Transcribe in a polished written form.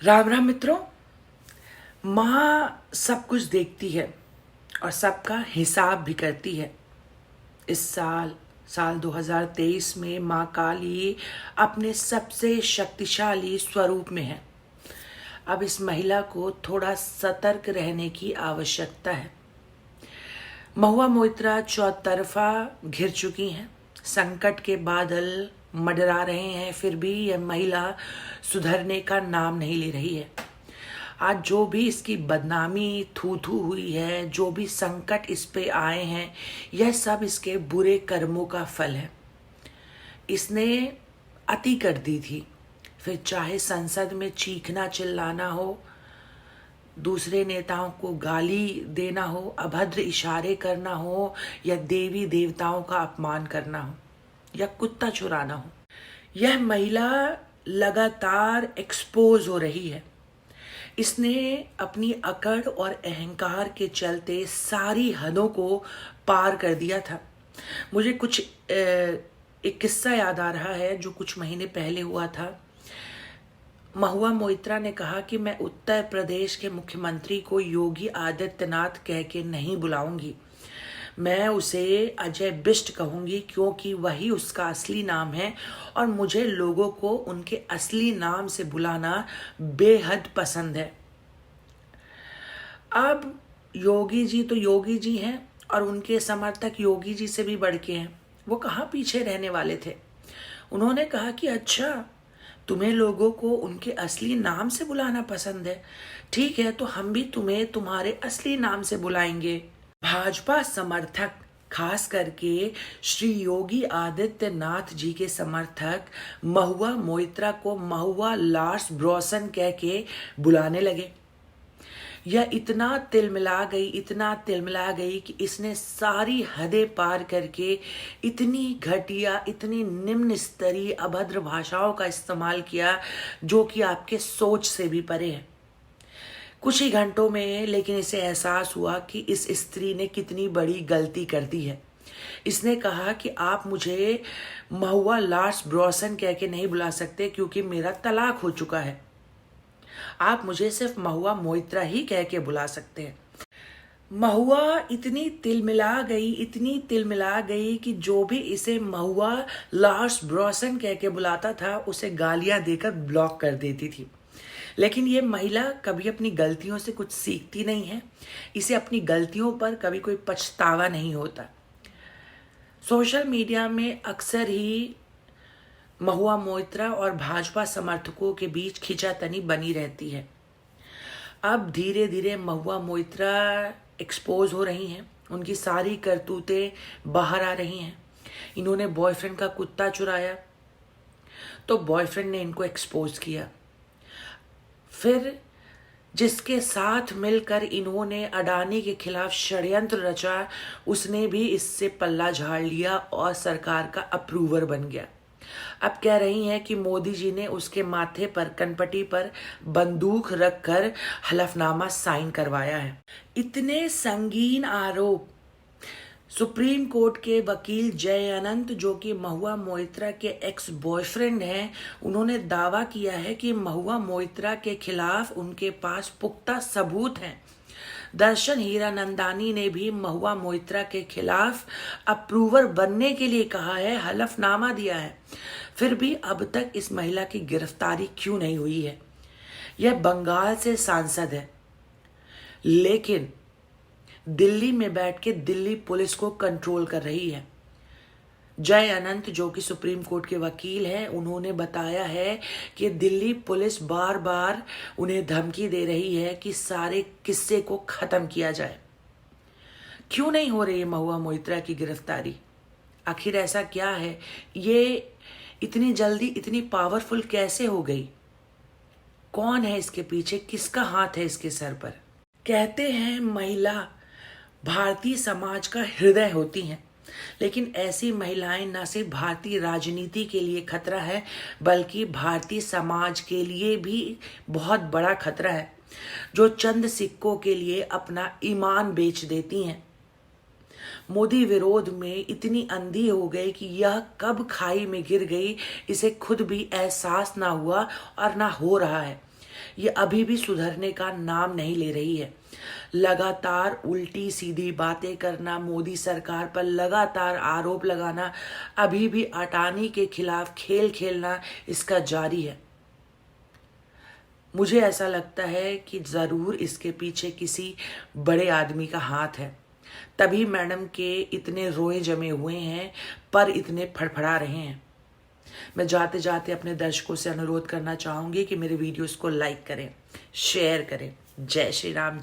राम राम मित्रों। माँ सब कुछ देखती है और सबका हिसाब भी करती है। इस साल 2023 में माँ काली अपने सबसे शक्तिशाली स्वरूप में है। अब इस महिला को थोड़ा सतर्क रहने की आवश्यकता है। महुआ मोइत्रा चौतरफा घिर चुकी हैं, संकट के बादल मंडरा रहे हैं, फिर भी यह महिला सुधरने का नाम नहीं ले रही है। आज जो भी इसकी बदनामी थू थू हुई है, जो भी संकट इस पे आए हैं, यह सब इसके बुरे कर्मों का फल है। इसने अति कर दी थी, फिर चाहे संसद में चीखना चिल्लाना हो, दूसरे नेताओं को गाली देना हो, अभद्र इशारे करना हो, या देवी देवताओं का अपमान करना हो, या कुत्ता चुराना हो, यह महिला लगातार एक्सपोज हो रही है। इसने अपनी अकड़ और अहंकार के चलते सारी हदों को पार कर दिया था। मुझे एक किस्सा याद आ रहा है जो कुछ महीने पहले हुआ था। महुआ मोइत्रा ने कहा कि मैं उत्तर प्रदेश के मुख्यमंत्री को योगी आदित्यनाथ कह के नहीं बुलाऊंगी, मैं उसे अजय बिष्ट कहूंगी, क्योंकि वही उसका असली नाम है और मुझे लोगों को उनके असली नाम से बुलाना बेहद पसंद है। अब योगी जी तो योगी जी हैं और उनके समर्थक योगी जी से भी बढ़ के हैं। वो कहाँ पीछे रहने वाले थे। उन्होंने कहा कि अच्छा, तुम्हें लोगों को उनके असली नाम से बुलाना पसंद है, ठीक है, तो हम भी तुम्हें तुम्हारे असली नाम से बुलाएंगे। भाजपा समर्थक, खास करके श्री योगी आदित्यनाथ जी के समर्थक, महुआ मोइत्रा को महुआ लार्स ब्रॉसन कह के बुलाने लगे। यह इतना तिलमिला गई कि इसने सारी हदें पार करके इतनी घटिया, इतनी निम्न स्तरीय अभद्र भाषाओं का इस्तेमाल किया जो कि आपके सोच से भी परे है। कुछ ही घंटों में लेकिन इसे एहसास हुआ कि इस स्त्री ने कितनी बड़ी गलती कर दी है। इसने कहा कि आप मुझे महुआ लार्स ब्रॉसन कह के नहीं बुला सकते क्योंकि मेरा तलाक हो चुका है, आप मुझे सिर्फ महुआ मोइत्रा ही कह के बुला सकते हैं। महुआ इतनी तिलमिला गई कि जो भी इसे महुआ लार्स ब्रॉसन कह के बुलाता था उसे गालियां देकर ब्लॉक कर देती थी। लेकिन ये महिला कभी अपनी गलतियों से कुछ सीखती नहीं है। इसे अपनी गलतियों पर कभी कोई पछतावा नहीं होता। सोशल मीडिया में अक्सर ही महुआ मोइत्रा और भाजपा समर्थकों के बीच खींचातानी बनी रहती है। अब धीरे धीरे महुआ मोइत्रा एक्सपोज हो रही हैं, उनकी सारी करतूतें बाहर आ रही हैं। इन्होंने बॉयफ्रेंड का कुत्ता चुराया तो बॉयफ्रेंड ने इनको एक्सपोज किया। फिर जिसके साथ मिलकर इन्होंने अडानी के खिलाफ षड्यंत्र रचा, उसने भी इससे पल्ला झाड़ लिया और सरकार का अप्रूवर बन गया। अब कह रही हैं कि मोदी जी ने उसके माथे पर, कनपटी पर बंदूक रखकर हलफनामा साइन करवाया है। इतने संगीन आरोप सुप्रीम कोर्ट के वकील जय अनंत, जो कि महुआ मोइत्रा के एक्स बॉयफ्रेंड हैं, उन्होंने दावा किया है कि महुआ मोइत्रा के खिलाफ उनके पास पुख्ता सबूत हैं। दर्शन हीरानंदानी ने भी महुआ मोइत्रा के खिलाफ अप्रूवर बनने के लिए कहा है, हलफनामा दिया है। फिर भी अब तक इस महिला की गिरफ्तारी क्यों नहीं हुई है? यह बंगाल से सांसद है, लेकिन दिल्ली में बैठ के दिल्ली पुलिस को कंट्रोल कर रही है। जय अनंत, जो कि सुप्रीम कोर्ट के वकील हैं, उन्होंने बताया है कि दिल्ली पुलिस बार बार उन्हें धमकी दे रही है कि सारे किस्से को खत्म किया जाए। क्यों नहीं हो रही है महुआ मोइत्रा की गिरफ्तारी? आखिर ऐसा क्या है? ये इतनी जल्दी इतनी पावरफुल कैसे हो गई? कौन है इसके पीछे? किसका हाथ है इसके सर पर? कहते हैं महिला भारतीय समाज का हृदय होती हैं, लेकिन ऐसी महिलाएं न सिर्फ भारतीय राजनीति के लिए खतरा है, बल्कि भारतीय समाज के लिए भी बहुत बड़ा खतरा है, जो चंद सिक्कों के लिए अपना ईमान बेच देती हैं। मोदी विरोध में इतनी अंधी हो गई कि यह कब खाई में गिर गई इसे खुद भी एहसास ना हुआ और ना हो रहा है। ये अभी भी सुधरने का नाम नहीं ले रही है। लगातार उल्टी सीधी बातें करना, मोदी सरकार पर लगातार आरोप लगाना, अभी भी अटानी के खिलाफ खेल खेलना इसका जारी है। मुझे ऐसा लगता है कि ज़रूर इसके पीछे किसी बड़े आदमी का हाथ है, तभी मैडम के इतने रोए जमे हुए हैं, पर इतने फड़फड़ा रहे हैं। मैं जाते जाते अपने दर्शकों से अनुरोध करना चाहूँगी कि मेरे वीडियोस को लाइक करें, शेयर करें। जय श्री राम।